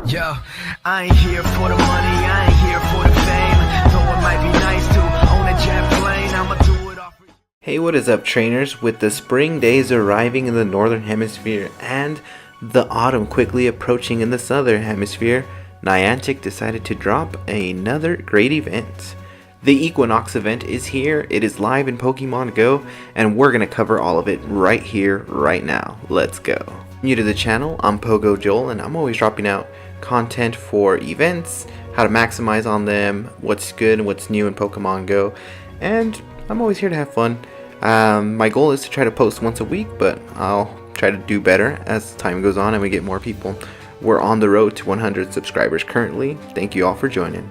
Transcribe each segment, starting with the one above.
Yo, I ain't here for the money, I ain't here for the fame. Though it might be nice to own a jet plane, I'ma do it all for you. Hey, what is up, trainers? With the spring days arriving in the northern hemisphere and the autumn quickly approaching in the southern hemisphere, Niantic decided to drop another great event. The Equinox Event is here, it is live in Pokemon Go, and we're going to cover all of it right here, right now. Let's go. New to the channel, I'm PoGo Joel, and I'm always dropping out content for events, how to maximize on them, what's good and what's new in Pokemon Go, and I'm always here to have fun. My goal is to try to post once a week, but I'll try to do better as time goes on and we get more people. We're on the road to 100 subscribers currently. Thank you all for joining.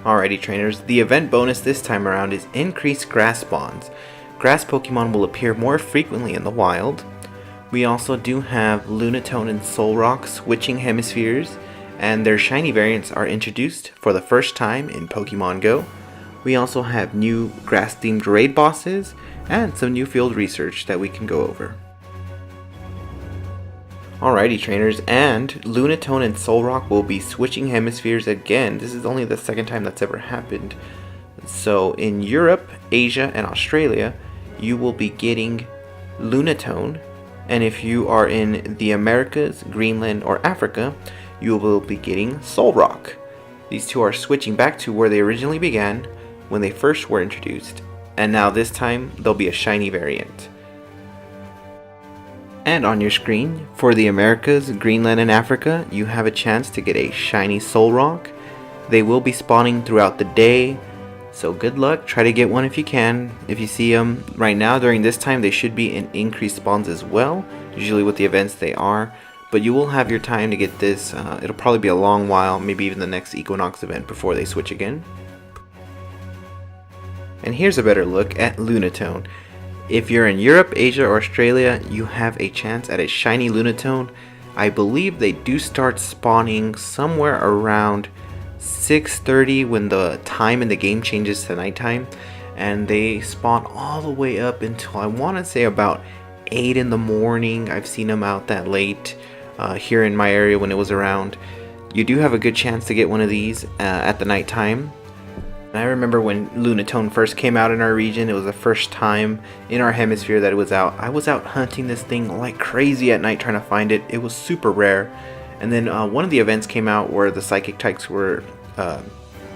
Alrighty, trainers, the event bonus this time around is increased grass spawns. Grass Pokemon will appear more frequently in the wild. We also do have Lunatone and Solrock switching hemispheres, and their shiny variants are introduced for the first time in Pokemon Go. We also have new grass themed raid bosses and some new field research that we can go over. Alrighty, trainers, and Lunatone and Solrock will be switching hemispheres again. This is only the second time that's ever happened. So in Europe, Asia, and Australia, you will be getting Lunatone, and if you are in the Americas, Greenland, or Africa, you will be getting Solrock. These two are switching back to where they originally began when they first were introduced, and now this time they'll be a shiny variant. And on your screen, for the Americas, Greenland, and Africa, you have a chance to get a shiny Solrock. They will be spawning throughout the day, so good luck. Try to get one if you can. If you see them right now during this time, they should be in increased spawns as well. Usually with the events they are, but you will have your time to get this. It'll probably be a long while, maybe even the next Equinox event before they switch again. And here's a better look at Lunatone. If you're in Europe, Asia, or Australia, you have a chance at a shiny Lunatone. I believe they do start spawning somewhere around 6:30 when the time in the game changes to nighttime, and they spawn all the way up until I want to say about 8 in the morning. I've seen them out that late here in my area when it was around. You do have a good chance to get one of these at the nighttime. I remember when Lunatone first came out in our region, it was the first time in our hemisphere that it was out. I was out hunting this thing like crazy at night trying to find it. It was super rare. And then one of the events came out where the psychic types were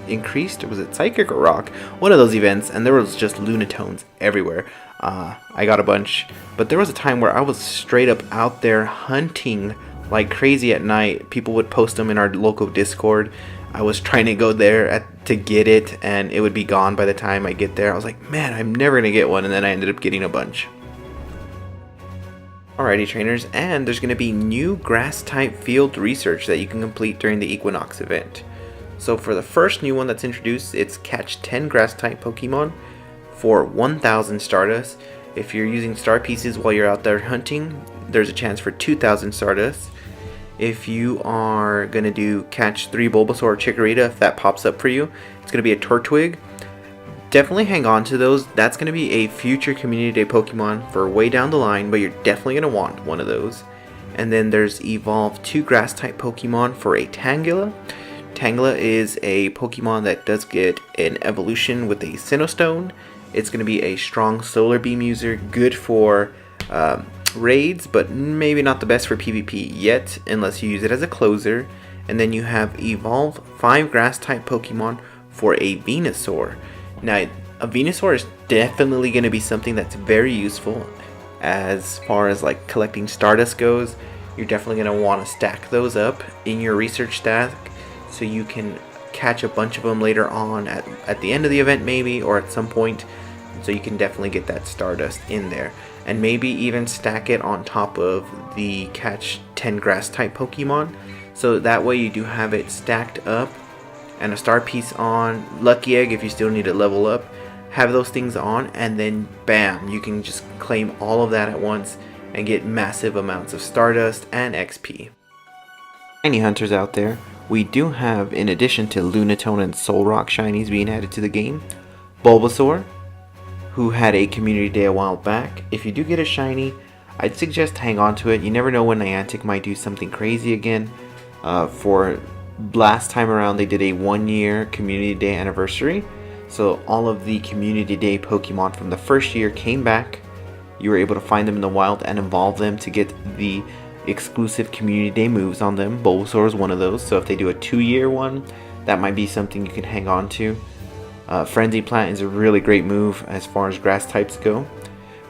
increased. Was it psychic or rock? One of those events, and there was just Lunatones everywhere. I got a bunch, but there was a time where I was straight up out there hunting like crazy at night. People would post them in our local Discord. I was trying to go there to get it, and it would be gone by the time I get there. I was like, man, I'm never gonna get one, and then I ended up getting a bunch. Alrighty, trainers, and there's gonna be new grass type field research that you can complete during the Equinox event. So for the first new one that's introduced, it's catch 10 grass type Pokemon for 1,000 Stardust. If you're using star pieces while you're out there hunting, there's a chance for 2,000 Stardust. If you are going to do catch 3 Bulbasaur or Chikorita, if that pops up for you, it's going to be a Turtwig. Definitely hang on to those. That's going to be a future Community Day Pokemon for way down the line, but you're definitely going to want one of those. And then there's Evolve 2 Grass type Pokemon for a Tangela. Tangela is a Pokemon that does get an evolution with a Sinnoh. It's going to be a strong Solar Beam user, good for raids, but maybe not the best for PvP yet unless you use it as a closer. And then you have Evolve 5 Grass type Pokemon for a Venusaur. Now, a Venusaur is definitely going to be something that's very useful as far as like collecting Stardust goes. You're definitely going to want to stack those up in your research stack so you can catch a bunch of them later on at the end of the event maybe, or at some point, so you can definitely get that Stardust in there. And maybe even stack it on top of the catch 10 grass type Pokemon, so that way you do have it stacked up and a star piece on, lucky egg if you still need to level up, have those things on, and then bam, you can just claim all of that at once and get massive amounts of Stardust and XP. Shiny hunters out there, we do have, in addition to Lunatone and Solrock shinies being added to the game, Bulbasaur, who had a community day a while back. If you do get a shiny, I'd suggest hang on to it. You never know when Niantic might do something crazy again. For last time around, they did a 1-year Community Day anniversary. So all of the Community Day Pokemon from the first year came back. You were able to find them in the wild and evolve them to get the exclusive Community Day moves on them. Bulbasaur is one of those. So if they do a 2-year one, that might be something you can hang on to. Frenzy Plant is a really great move as far as grass types go.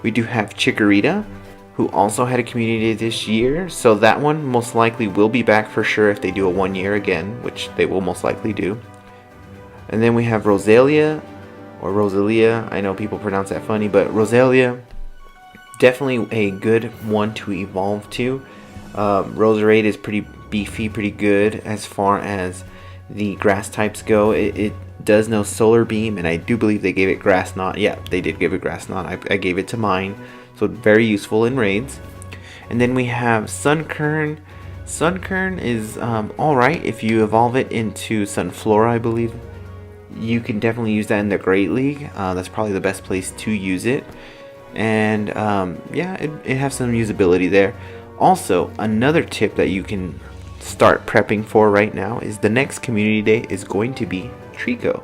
We do have Chikorita, who also had a Community Day this year, so that one most likely will be back for sure if they do a 1-year again, which they will most likely do. And then we have Rosalia, or Rosalia, I know people pronounce that funny, but Rosalia, definitely a good one to evolve to. Roserade is pretty beefy, pretty good as far as the grass types go. It does know Solar Beam, and I do believe they gave it Grass Knot. Yeah, they did give it Grass Knot. I gave it to mine. So very useful in raids. And then we have Sunkern. Sunkern is alright if you evolve it into Sunflora, I believe. You can definitely use that in the Great League. That's probably the best place to use it. And yeah, it has some usability there. Also, another tip that you can start prepping for right now is the next Community Day is going to be Trico.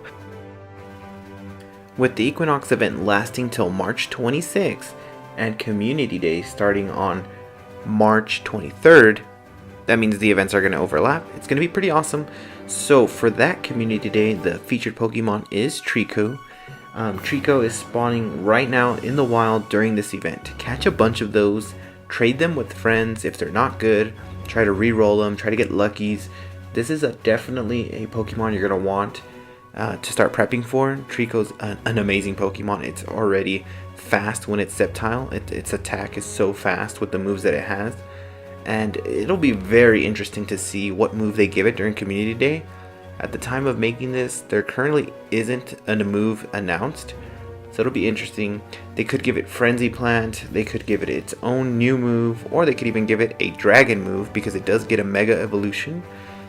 With the Equinox event lasting till March 26th, and Community Day starting on March 23rd, that means the events are going to overlap. It's going to be pretty awesome. So for that Community Day, the featured Pokemon is Trico. Trico is spawning right now in the wild during this event. Catch a bunch of those, trade them with friends if they're not good, try to re-roll them, try to get luckies. This is definitely a Pokemon you're going to want to start prepping for. Trico's an amazing Pokemon. It's already fast when it's Sceptile. Its attack is so fast with the moves that it has, and it'll be very interesting to see what move they give it during Community Day. At the time of making this, there currently isn't a move announced, so it'll be interesting. They could give it Frenzy Plant, they could give it its own new move, or they could even give it a Dragon move because it does get a Mega Evolution.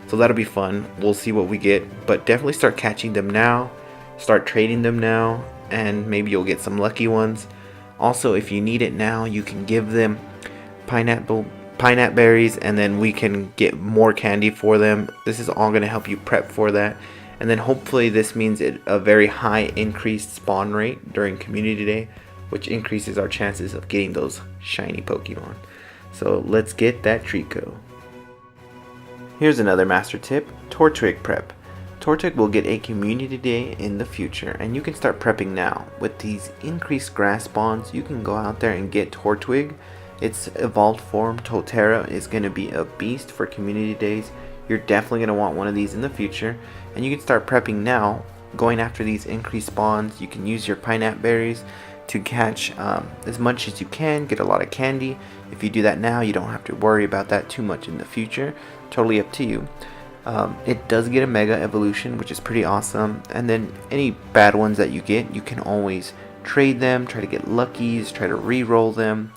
So that'll be fun. We'll see what we get, but definitely start catching them now, start trading them now, and maybe you'll get some lucky ones. Also, if you need it now, you can give them pineapple berries, and then we can get more candy for them. This is all going to help you prep for that, and then hopefully this means a very high increased spawn rate during Community Day, which increases our chances of getting those shiny Pokemon. So let's get that Trico. Here's another master tip: Tortwig prep. Tortwig will get a Community Day in the future, and you can start prepping now. With these increased grass spawns, you can go out there and get Tortwig. Its evolved form, Totera, is going to be a beast for Community Days. You're definitely going to want one of these in the future, and you can start prepping now, going after these increased spawns. You can use your pineapple berries to catch as much as you can, get a lot of candy. If you do that now, you don't have to worry about that too much in the future. Totally up to you. It does get a Mega Evolution, which is pretty awesome, and then any bad ones that you get, you can always trade them, try to get luckies, try to re-roll them,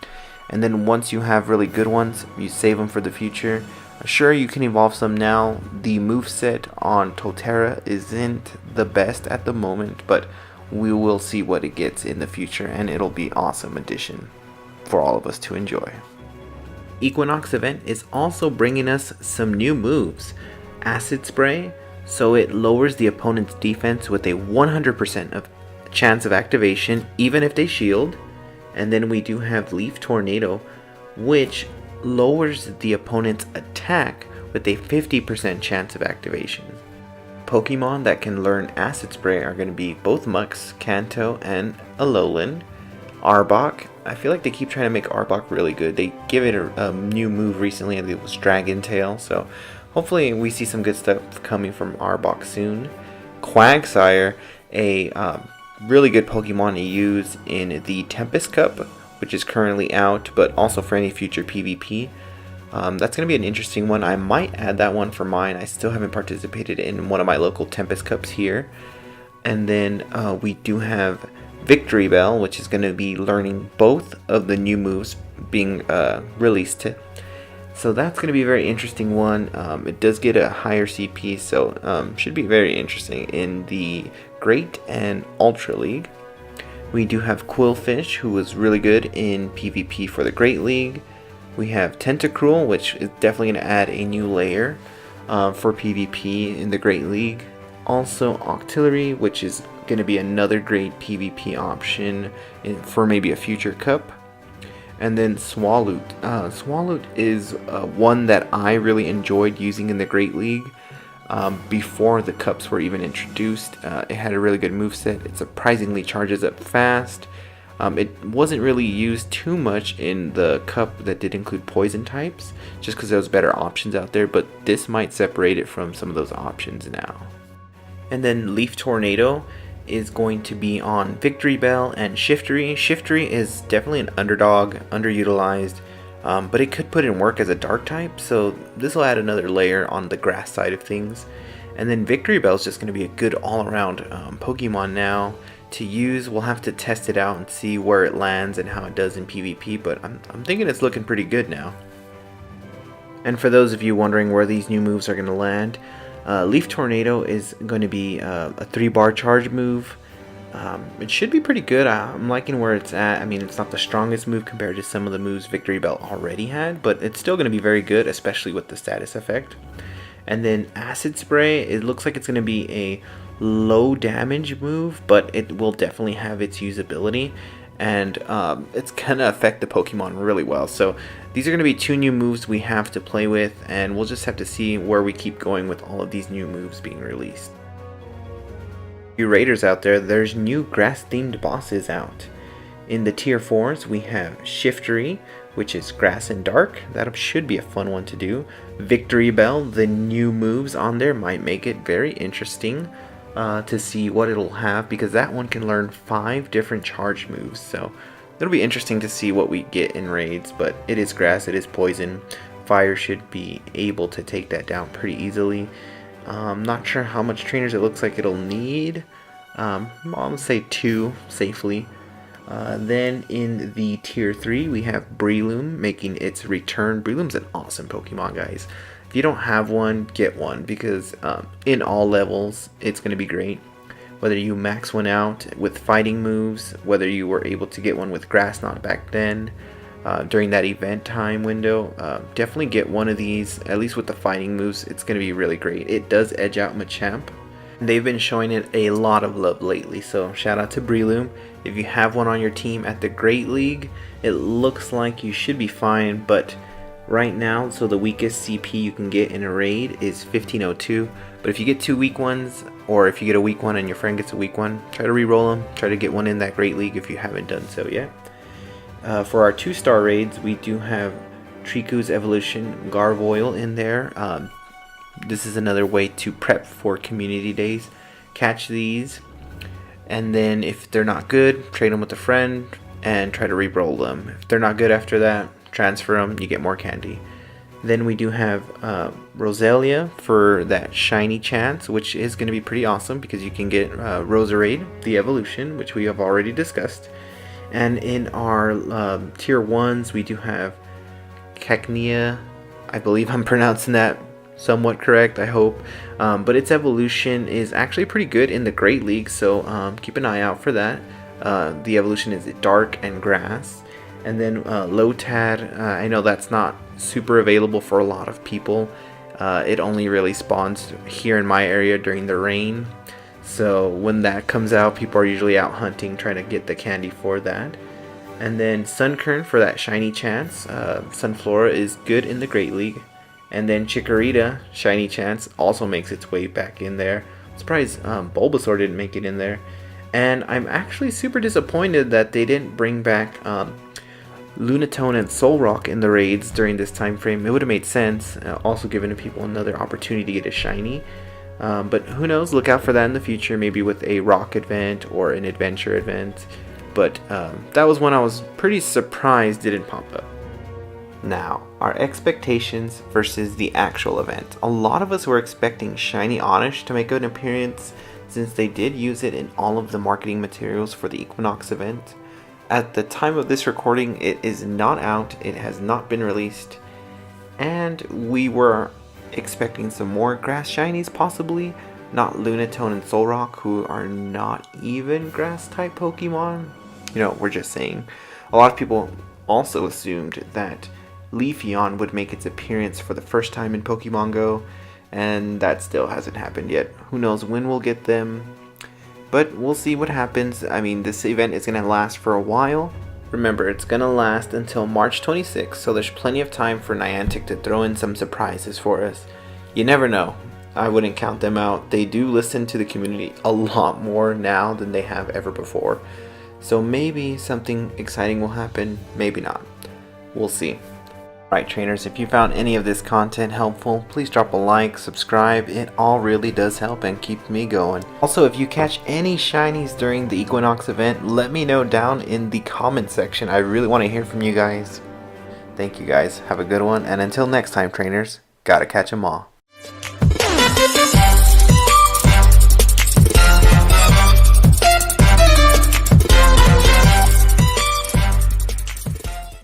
and then once you have really good ones, you save them for the future. Sure, you can evolve some now. The moveset on Totera isn't the best at the moment, but we will see what it gets in the future, and it'll be an awesome addition for all of us to enjoy. Equinox event is also bringing us some new moves. Acid Spray, so it lowers the opponent's defense with a 100% of chance of activation even if they shield. And then we do have Leaf Tornado, which lowers the opponent's attack with a 50% chance of activation. Pokemon that can learn Acid Spray are going to be both Mux, Kanto, and Alolan. Arbok, I feel like they keep trying to make Arbok really good. They give it a new move recently, and it was Dragon Tail, so hopefully we see some good stuff coming from Arbok soon. Quagsire, a really good Pokemon to use in the Tempest Cup, which is currently out, but also for any future PvP. That's going to be an interesting one. I might add that one for mine. I still haven't participated in one of my local Tempest Cups here. And then we do have Victory Bell, which is going to be learning both of the new moves being released. So that's going to be a very interesting one. It does get a higher CP, so should be very interesting in the Great and Ultra League. We do have Quillfish, who was really good in PvP for the Great League. We have Tentacruel, which is definitely going to add a new layer. for PvP in the Great League. Also Octillery, which is going to be another great PvP option for maybe a future cup. And then Swaloot. Swaloot is one that I really enjoyed using in the Great League before the cups were even introduced. It had a really good moveset. It surprisingly charges up fast. It wasn't really used too much in the cup that did include poison types, just because there was better options out there, but this might separate it from some of those options now. And then Leaf Tornado is going to be on Victory Bell and Shiftery. Shiftery is definitely an underdog, underutilized, but it could put in work as a dark type, so this will add another layer on the grass side of things. And then Victory Bell is just going to be a good all-around Pokemon now to use. We'll have to test it out and see where it lands and how it does in PvP, but I'm thinking it's looking pretty good now. And for those of you wondering where these new moves are going to land, Leaf Tornado is going to be a 3-bar charge move. It should be pretty good. I'm liking where it's at. I mean, it's not the strongest move compared to some of the moves Victory Bell already had, but it's still going to be very good, especially with the status effect. And then Acid Spray, it looks like it's going to be a low damage move, but it will definitely have its usability, and it's going to affect the Pokemon really well. So these are going to be 2 new moves we have to play with, and we'll just have to see where we keep going with all of these new moves being released. You raiders out there, there's new grass themed bosses out. In the tier 4s we have Shiftery, which is grass and dark. That should be a fun one to do. Victory Bell, the new moves on there might make it very interesting to see what it'll have, because that one can learn 5 different charge moves, so it'll be interesting to see what we get in raids. But it is grass, it is poison. Fire should be able to take that down pretty easily. I'm not sure how much trainers it looks like it'll need. I'm gonna say 2 safely. Then in the tier 3 we have Breloom making its return. Breloom's an awesome Pokemon, guys. If you don't have one, get one, because in all levels it's going to be great. Whether you max one out with fighting moves, whether you were able to get one with Grass Knot back then during that event time window, definitely get one of these, at least with the fighting moves. It's going to be really great. It does edge out Machamp. They've been showing it a lot of love lately, so shout out to Breloom. If you have one on your team at the Great League, it looks like you should be fine, but right now, so the weakest CP you can get in a raid is 1502, but if you get 2 weak ones, or if you get a weak one and your friend gets a weak one, try to re-roll them, try to get one in that Great League if you haven't done so yet. For our 2-star raids, we do have Triku's Evolution Garvoil in there. This is another way to prep for community days. Catch these, and then if they're not good, trade them with a friend and try to re-roll them. If they're not good after that, transfer them, you get more candy. Then we do have Roselia for that shiny chance, which is going to be pretty awesome because you can get Roserade, the evolution, which we have already discussed. And in our tier 1s, we do have Cacnea. I believe I'm pronouncing that somewhat correct, I hope. But its evolution is actually pretty good in the Great League, so keep an eye out for that. The evolution is dark and grass. And then Lotad, I know that's not super available for a lot of people. It only really spawns here in my area during the rain. So when that comes out, people are usually out hunting, trying to get the candy for that. And then Sunkern for that shiny chance. Sunflora is good in the Great League. And then Chikorita, shiny chance, also makes its way back in there. I'm surprised Bulbasaur didn't make it in there. And I'm actually super disappointed that they didn't bring back Lunatone and Solrock in the raids during this time frame. It would have made sense, also giving people another opportunity to get a shiny. But who knows, look out for that in the future, maybe with a rock event or an adventure event. But that was one I was pretty surprised didn't pop up. Now, our expectations versus the actual event. A lot of us were expecting Shiny Oddish to make an appearance, since they did use it in all of the marketing materials for the Equinox event. At the time of this recording, it is not out, it has not been released, and we were expecting some more grass shinies possibly, not Lunatone and Solrock, who are not even grass type Pokemon. You know, we're just saying. A lot of people also assumed that Leafeon would make its appearance for the first time in Pokemon Go, and that still hasn't happened yet. Who knows when we'll get them, but we'll see what happens. I mean, this event is going to last for a while. Remember, it's going to last until March 26th, so there's plenty of time for Niantic to throw in some surprises for us. You never know. I wouldn't count them out. They do listen to the community a lot more now than they have ever before. So maybe something exciting will happen, maybe not. We'll see. Alright trainers, if you found any of this content helpful, please drop a like, subscribe. It all really does help and keeps me going. Also, if you catch any shinies during the Equinox event, let me know down in the comment section. I really want to hear from you guys. Thank you guys. Have a good one, and until next time trainers, gotta catch 'em all.